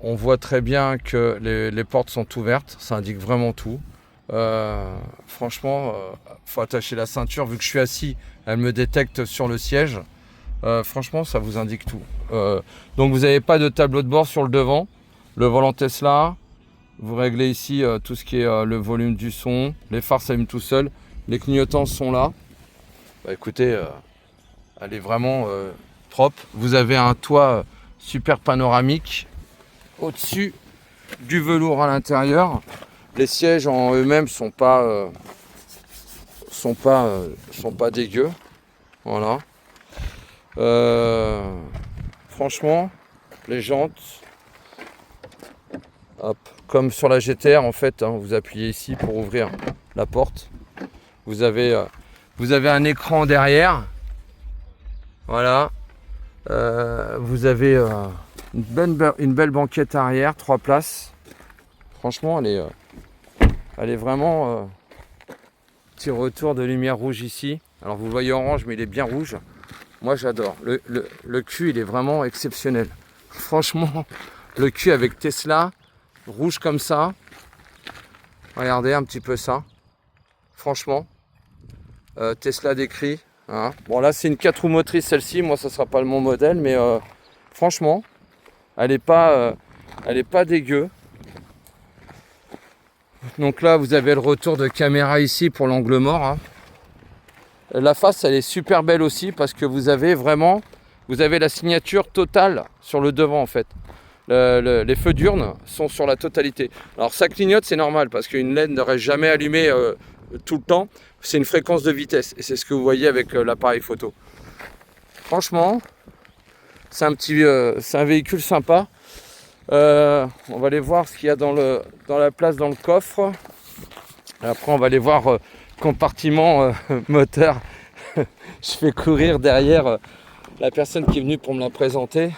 On voit très bien que les portes sont ouvertes, ça indique vraiment tout. Franchement, faut attacher la ceinture, vu que je suis assis, elle me détecte sur le siège. Franchement, ça vous indique tout. Donc vous n'avez pas de tableau de bord sur le devant. Le volant Tesla, vous réglez ici tout ce qui est le volume du son. Les phares s'allument tout seuls. Les clignotants sont là. Bah, écoutez, elle est vraiment propre. Vous avez un toit super panoramique au-dessus du velours à l'intérieur. Les sièges en eux-mêmes sont pas dégueux. Voilà. Franchement, les jantes, hop, comme sur la GTR en fait, hein, vous appuyez ici pour ouvrir la porte. Vous avez un écran derrière. Voilà. Vous avez une belle banquette arrière, 3 places. Franchement, elle est vraiment petit retour de lumière rouge ici. Alors vous voyez orange, mais il est bien rouge. Moi j'adore. Le cul, il est vraiment exceptionnel. Franchement, le cul avec Tesla, rouge comme ça. Regardez un petit peu ça. Franchement, Tesla décrit. Hein. Bon là c'est une 4 roues motrices celle-ci. Moi ça sera pas mon modèle, mais franchement, elle est pas dégueu. Donc là vous avez le retour de caméra ici pour l'angle mort. Hein. La face elle est super belle aussi parce que vous avez la signature totale sur le devant en fait. Les feux diurnes sont sur la totalité. Alors ça clignote, c'est normal parce qu'une LED ne reste jamais allumée tout le temps. C'est une fréquence de vitesse et c'est ce que vous voyez avec l'appareil photo. Franchement, c'est un véhicule sympa. On va aller voir ce qu'il y a dans la place dans le coffre. Et après on va aller voir compartiment moteur. Je fais courir derrière la personne qui est venue pour me la présenter.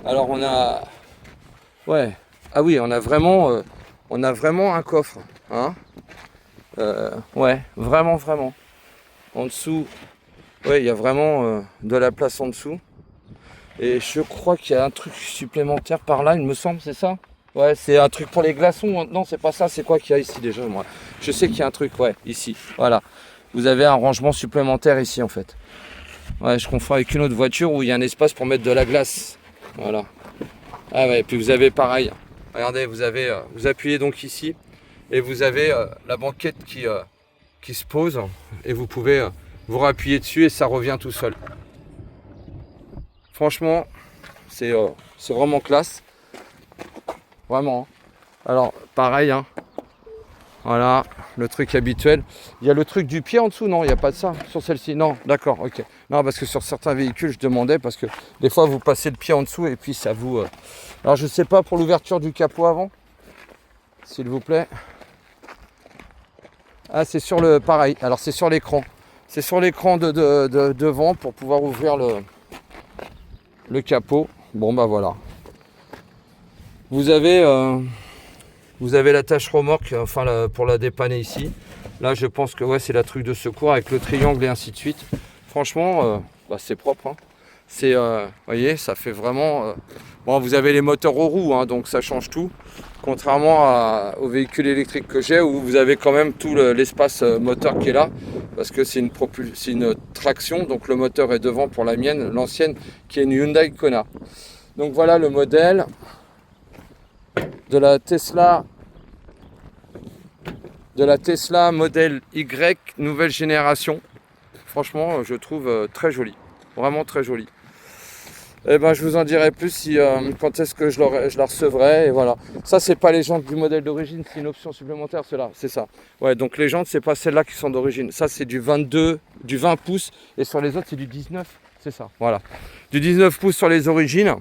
Alors on a vraiment un coffre, hein. Ouais, vraiment en dessous. Ouais, il y a vraiment de la place en dessous. Et je crois qu'il y a un truc supplémentaire par là, il me semble, c'est ça? Ouais, c'est un truc pour les glaçons. Non, c'est pas ça, c'est quoi qu'il y a ici déjà, moi? Je sais qu'il y a un truc, ouais, ici. Voilà. Vous avez un rangement supplémentaire ici, en fait. Ouais, je confonds avec une autre voiture où il y a un espace pour mettre de la glace. Voilà. Ah ouais, et puis vous avez pareil. Regardez, vous appuyez donc ici et vous avez la banquette qui se pose et vous pouvez vous rappuyer dessus et ça revient tout seul. Franchement, c'est vraiment classe. Vraiment. Alors, pareil, hein. Voilà, le truc habituel. Il y a le truc du pied en dessous, non? Il n'y a pas de ça sur celle-ci? Non, d'accord, ok. Non, parce que sur certains véhicules, je demandais, parce que des fois, vous passez le pied en dessous et puis ça vous... Alors, je ne sais pas pour l'ouverture du capot avant, s'il vous plaît. Ah, c'est sur le... Pareil, alors c'est sur l'écran. C'est sur l'écran de devant pour pouvoir ouvrir le capot. Bon, bah voilà. Vous avez l'attache remorque, enfin pour la dépanner ici. Là, je pense que ouais, c'est la truc de secours avec le triangle et ainsi de suite. Franchement, c'est propre. Hein. Voyez, ça fait vraiment. Bon, vous avez les moteurs aux roues, hein, donc ça change tout. Contrairement aux véhicules électriques que j'ai, où vous avez quand même tout l'espace moteur qui est là, parce que c'est une traction, donc le moteur est devant pour la mienne, l'ancienne, qui est une Hyundai Kona. Donc voilà le modèle de la Tesla modèle Y nouvelle génération. Franchement, je trouve très joli, vraiment très joli. Et ben, je vous en dirai plus quand est-ce que je la recevrai. Et voilà. Ça, c'est pas les jantes du modèle d'origine, c'est une option supplémentaire, cela, c'est ça. Ouais, donc les jantes, c'est pas celles-là qui sont d'origine. Ça, c'est du 20 pouces, et sur les autres, c'est du 19. C'est ça, voilà. Du 19 pouces sur les origines.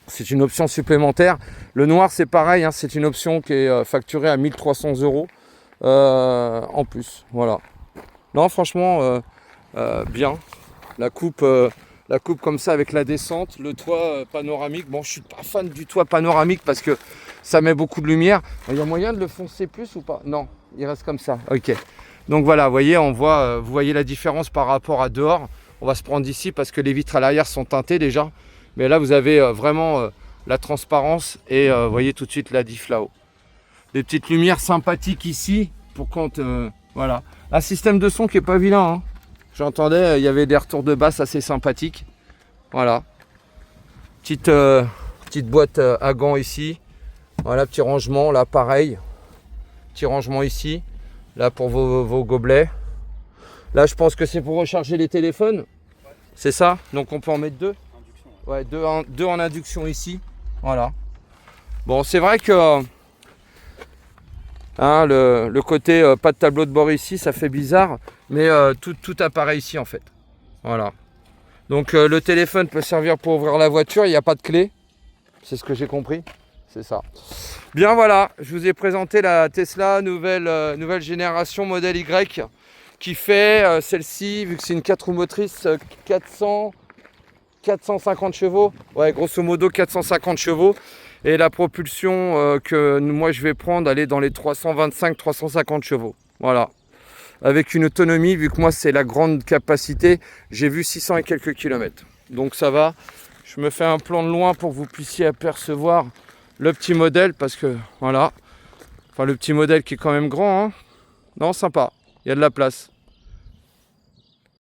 C'est une option supplémentaire. Le noir, c'est pareil, hein, c'est une option qui est facturée à 1 300 € en plus. Voilà. Non, franchement, bien. La coupe comme ça avec la descente, le toit panoramique. Bon, je suis pas fan du toit panoramique parce que ça met beaucoup de lumière. Il y a moyen de le foncer plus ou pas? Non, il reste comme ça. Ok. Donc voilà, vous voyez, vous voyez la différence par rapport à dehors. On va se prendre ici parce que les vitres à l'arrière sont teintées déjà. Mais là, vous avez vraiment la transparence et vous voyez tout de suite la diff là-haut. Des petites lumières sympathiques ici pour quand voilà. Un système de son qui est pas vilain, hein. J'entendais, il y avait des retours de basse assez sympathiques. Voilà. Petite boîte à gants ici. Voilà, petit rangement là, pareil. Petit rangement ici. Là pour vos gobelets. Là, je pense que c'est pour recharger les téléphones. C'est ça. Donc on peut en mettre deux. Ouais, deux en induction ici. Voilà. Bon, c'est vrai que hein, le côté pas de tableau de bord ici, ça fait bizarre. Mais tout apparaît ici en fait. Voilà. Donc le téléphone peut servir pour ouvrir la voiture. Il n'y a pas de clé. C'est ce que j'ai compris. C'est ça. Bien voilà, je vous ai présenté la Tesla nouvelle génération modèle Y qui fait celle-ci, vu que c'est une 4 roues motrices, 450 chevaux. Ouais, grosso modo 450 chevaux. Et la propulsion que moi je vais prendre, elle est dans les 325-350 chevaux. Voilà. Avec une autonomie, vu que moi c'est la grande capacité, j'ai vu 600 et quelques kilomètres. Donc ça va. Je me fais un plan de loin pour que vous puissiez apercevoir le petit modèle, parce que voilà. Enfin le petit modèle qui est quand même grand, hein. Non, sympa. Il y a de la place.